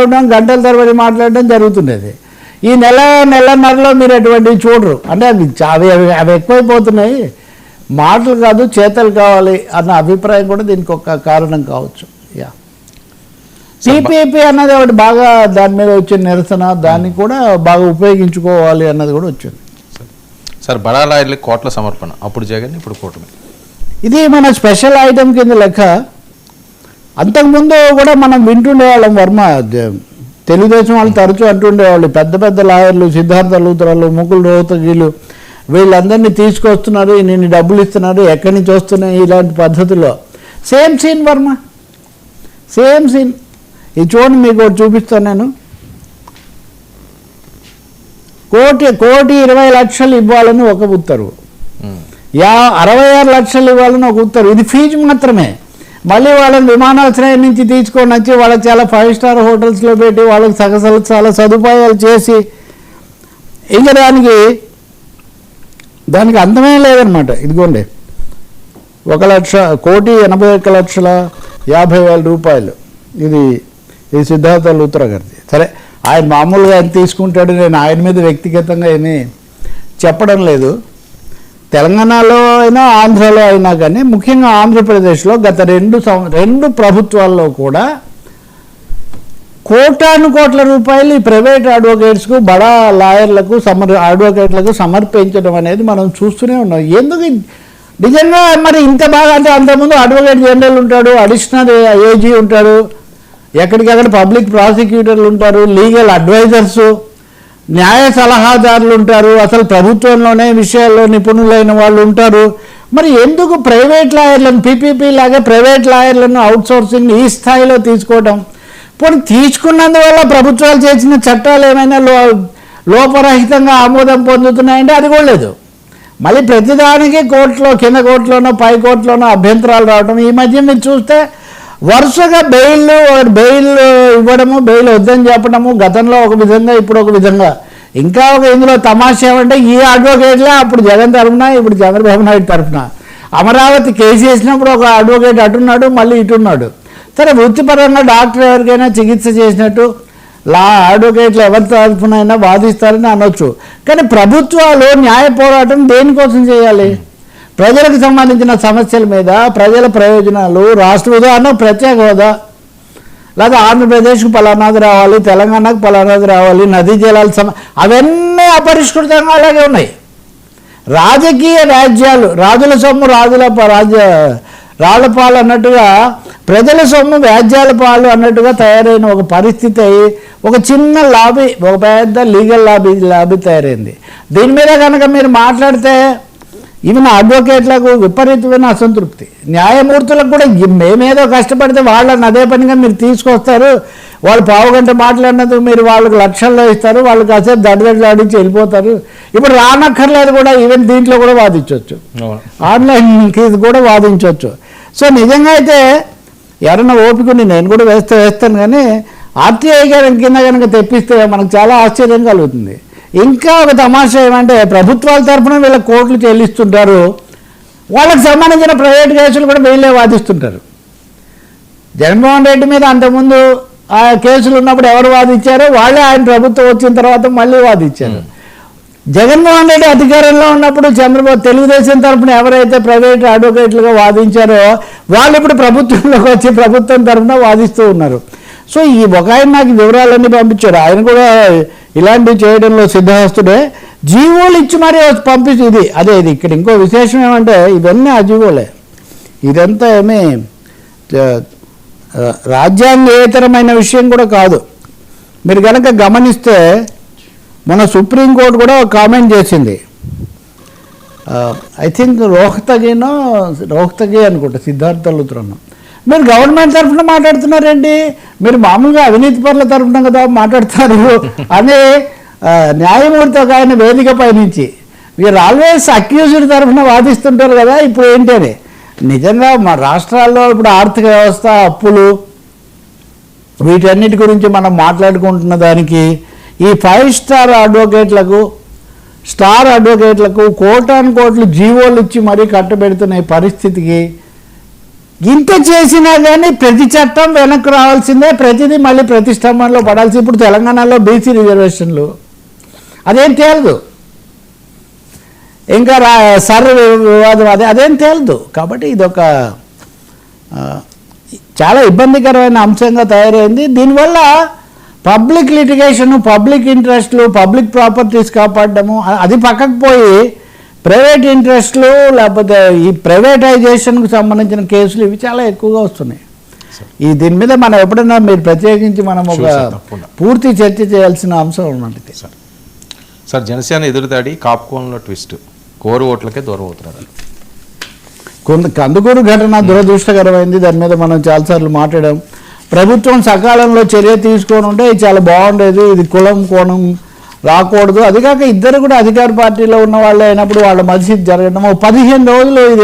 ఇవ్వడం, గంటల తరబడి మాట్లాడడం జరుగుతుండేది. ఈ నెలన్నరలో మీరు అటువంటివి చూడరు. అంటే అవి ఎక్కువైపోతున్నాయి. మాటలు కాదు చేతలు కావాలి అన్న అభిప్రాయం కూడా దీనికి ఒక కారణం కావచ్చు. యా, సిపిఐపి అన్నది ఒకటి బాగా దాని మీద వచ్చిన నిరసన, దాన్ని కూడా బాగా ఉపయోగించుకోవాలి అన్నది కూడా వచ్చింది. సార్ బడా లాయర్లకి కోట్ల సమర్పణ, అప్పుడు జగన్ ఇప్పుడు కూటమి, ఇది మన స్పెషల్ ఐటెం కింద లెక్క. అంతకుముందు కూడా మనం వింటుండేవాళ్ళం. వర్మ తెలుగుదేశం వాళ్ళు తరచూ అంటుండేవాళ్ళు, పెద్ద పెద్ద లాయర్లు, సిద్ధార్థ లూత్రాలు, ముకుల్ రోహతగీలు, వీళ్ళందరినీ తీసుకొస్తున్నారు, నేను డబ్బులు ఇస్తున్నారు, ఎక్కడి నుంచి వస్తున్నాయి, ఇలాంటి పద్ధతిలో same scene Varma, same scene. ఇది చూడండి, మీకు ఒకటి చూపిస్తాను నేను. 1,20,00,000 ఇవ్వాలని ఒక ఉత్తర్వు, 66 లక్షలు ఇవ్వాలని ఒక ఉత్తర్వు. ఇది ఫీజు మాత్రమే. మళ్ళీ వాళ్ళని విమానాశ్రయం నుంచి తీసుకొని వచ్చి వాళ్ళకి చాలా 5 స్టార్ హోటల్స్లో పెట్టి వాళ్ళకి చాలా సదుపాయాలు చేసి ఇంకా దానికి అంతమే లేదనమాట. ఇదిగోండి, 1,80,50,00,000 రూపాయలు. ఇది సిద్ధార్థ లూత్రా గారిది. సరే, ఆయన మామూలుగా ఆయన తీసుకుంటాడు, నేను ఆయన మీద వ్యక్తిగతంగా ఏమీ చెప్పడం లేదు. తెలంగాణలో అయినా ఆంధ్రలో అయినా కానీ, ముఖ్యంగా ఆంధ్రప్రదేశ్లో గత రెండు ప్రభుత్వాల్లో కూడా కోట్ల రూపాయలు ఈ ప్రైవేట్ అడ్వకేట్స్కు, బడా లాయర్లకు, అడ్వకేట్లకు సమర్పించడం అనేది మనం చూస్తూనే ఉన్నాం. ఎందుకు నిజంగా మరి ఇంత బాగా? అంటే అంతకుముందు అడ్వకేట్ జనరల్ ఉంటాడు, అడిషనల్ ఏజీ ఉంటాడు, ఎక్కడికక్కడ పబ్లిక్ ప్రాసిక్యూటర్లు ఉంటారు, లీగల్ అడ్వైజర్సు, న్యాయ సలహాదారులు ఉంటారు, అసలు ప్రభుత్వంలోనే విషయాల్లో నిపుణులైన వాళ్ళు ఉంటారు. మరి ఎందుకు ప్రైవేట్ లాయర్లను, పీపీపీ లాగా ప్రైవేట్ లాయర్లను అవుట్సోర్సింగ్ ఈ స్థాయిలో తీసుకోవడం? పోనీ తీసుకున్నందువల్ల ప్రభుత్వాలు చేసిన చట్టాలు ఏమైనా లోపరహితంగా ఆమోదం పొందుతున్నాయంటే అది కూడా లేదు. మళ్ళీ ప్రతిదానికి కోర్టులో, కింద కోర్టులోనో పై కోర్టులోనో అభ్యంతరాలు రావడం. ఈ మధ్య మీరు చూస్తే వరుసగా బెయిల్ ఇవ్వడము, బెయిల్ వద్దని చెప్పడము, గతంలో ఒక విధంగా ఇప్పుడు ఒక విధంగా. ఇంకా ఒక ఇందులో తమాషా ఏమంటే, ఈ అడ్వకేట్లే అప్పుడు జగన్ తరఫున, ఇప్పుడు చంద్రబాబు నాయుడు తరఫున. అమరావతి కేసు వేసినప్పుడు ఒక అడ్వకేట్ అటున్నాడు, మళ్ళీ ఇటున్నాడు. సరే, వృత్తిపరంగా డాక్టర్ ఎవరికైనా చికిత్స చేసినట్టు అడ్వకేట్లు ఎవరి తరఫునైనా వాదిస్తారని అనొచ్చు. కానీ ప్రభుత్వాలు న్యాయ పోరాటం దేనికోసం చేయాలి? ప్రజలకు సంబంధించిన సమస్యల మీద, ప్రజల ప్రయోజనాలు, రాష్ట్ర ఉదాహరణ ప్రత్యేక హోదా, లేదా ఆంధ్రప్రదేశ్కు పలానాది రావాలి, తెలంగాణకు పలానాది రావాలి, నదీ జలాల అవన్నీ అపరిష్కృతంగా అలాగే ఉన్నాయి. రాజకీయ రాజ్యాలు, రాజుల సొమ్ము రాళ్ల పాలు అన్నట్టుగా, ప్రజల సొమ్ము వ్యాజ్యాల పాలు అన్నట్టుగా తయారైన ఒక పరిస్థితి, ఒక చిన్న లాబీ, ఒక పెద్ద లీగల్ లాబీ తయారైంది. దీని మీద కనుక మీరు మాట్లాడితే ఈవెన్ అడ్వకేట్లకు విపరీతమైన అసంతృప్తి, న్యాయమూర్తులకు కూడా మేమేదో కష్టపడితే వాళ్ళని అదే పనిగా మీరు తీసుకొస్తారు, వాళ్ళు పావుగంట మాట్లాడినందుకు మీరు వాళ్ళకి లక్షల్లో ఇస్తారు, వాళ్ళు కాసేపు దడ్డలాడించి వెళ్ళిపోతారు. ఇప్పుడు రానక్కర్లేదు కూడా, ఈవెన్ దీంట్లో కూడా వాదించవచ్చు, ఆన్లైన్ కేసు కూడా వాదించవచ్చు. సో నిజంగా అయితే ఎవరైనా ఓపికని నేను కూడా వేస్తాను, కానీ ఆర్టీఐ కింద కనుక తెప్పిస్తే మనకు చాలా ఆశ్చర్యం కలుగుతుంది. ఇంకా ఒక తమాషా ఏమంటే, ప్రభుత్వాల తరఫున వీళ్ళ కోర్టులు చెల్లిస్తుంటారు, వాళ్ళకి సంబంధించిన ప్రైవేట్ కేసులు కూడా వీళ్ళే వాదిస్తుంటారు. జగన్మోహన్ రెడ్డి మీద అంతకుముందు ఆ కేసులు ఉన్నప్పుడు ఎవరు వాదించారో వాళ్ళే ఆయన ప్రభుత్వం వచ్చిన తర్వాత మళ్ళీ వాదించారు. జగన్మోహన్ రెడ్డి అధికారంలో ఉన్నప్పుడు తెలుగుదేశం తరఫున ఎవరైతే ప్రైవేట్ అడ్వకేట్లుగా వాదించారో వాళ్ళు ఇప్పుడు ప్రభుత్వంలోకి వచ్చి ప్రభుత్వం తరఫున వాదిస్తూ ఉన్నారు. సో ఈ ఒక ఆయన నాకు వివరాలన్నీ పంపించారు, ఆయన కూడా ఇలాంటివి చేయడంలో సిద్ధహస్తుడే. జీవోలు ఇచ్చి మరీ పంపించి ఇది ఇక్కడ ఇంకో విశేషం ఏమంటే, ఇవన్నీ ఆ జీవోలే, ఇదంతా ఏమీ రాజ్యాంగేతరమైన విషయం కూడా కాదు. మీరు కనుక గమనిస్తే మన సుప్రీంకోర్టు కూడా ఒక కామెంట్ చేసింది. ఐ థింక్ రోహ్తగి అనుకుంటా, సిద్ధార్థ లూత్రాను. మీరు గవర్నమెంట్ తరఫున మాట్లాడుతున్నారండి, మీరు మామూలుగా అవినీతి పరుల తరఫున కదా మాట్లాడతారు అనే న్యాయమూర్తి ఒక ఆయన వేదిక పైనుంచి, మీరు ఆల్వేస్ అక్యూజ్డ్ తరఫున వాదిస్తుంటారు కదా, ఇప్పుడు ఏంటి అని. నిజంగా మా రాష్ట్రాల్లో ఇప్పుడు ఆర్థిక వ్యవస్థ, అప్పులు, వీటన్నిటి గురించి మనం మాట్లాడుకుంటున్న దానికి ఈ 5 స్టార్ అడ్వకేట్లకు, స్టార్ అడ్వకేట్లకు కోటాను కోట్లు జీవోలు ఇచ్చి మరీ కట్టబెడుతున్న పరిస్థితికి ఇంత చేసినా కానీ ప్రతి చట్టం వెనక్కి రావాల్సిందే, ప్రతిదీ మళ్ళీ ప్రతిష్టంభనలో పడాల్సి. ఇప్పుడు తెలంగాణలో బీసీ రిజర్వేషన్లు అదేం తేలదు, ఇంకా వివాదం అదేం తేలదు. కాబట్టి ఇదొక చాలా ఇబ్బందికరమైన అంశంగా తయారైంది. దీనివల్ల పబ్లిక్ లిటిగేషన్, పబ్లిక్ ఇంట్రెస్ట్లు, పబ్లిక్ ప్రాపర్టీస్ కాపాడము అది పక్కకు పోయి ప్రైవేట్ ఇంట్రెస్ట్లు లేకపోతే ఈ ప్రైవేటైజేషన్కు సంబంధించిన కేసులు ఇవి చాలా ఎక్కువగా వస్తున్నాయి. దీని మీద మనం ఎప్పుడైనా మీరు ప్రత్యేకించి మనం ఒక పూర్తి చర్చ చేయాల్సిన అంశం ఉన్నది. సార్ జనసేన ఎదురుదాడి కాపుకోణంలో ట్విస్ట్, కోరు ఓట్లకే దూరం అవుతున్నారు. కందుకూరు ఘటన దురదృష్టకరమైంది. దాని మీద మనం చాలాసార్లు మాట్లాడాం. ప్రభుత్వం సకాలంలో చర్య తీసుకొని ఉంటే చాలా బాగుండేది. ఇది కులం కోణం రాకూడదు. అది కాక ఇద్దరు కూడా అధికార పార్టీలో ఉన్న వాళ్ళే అయినప్పుడు వాళ్ళ మధ్య జరగడం 15 రోజులు ఇది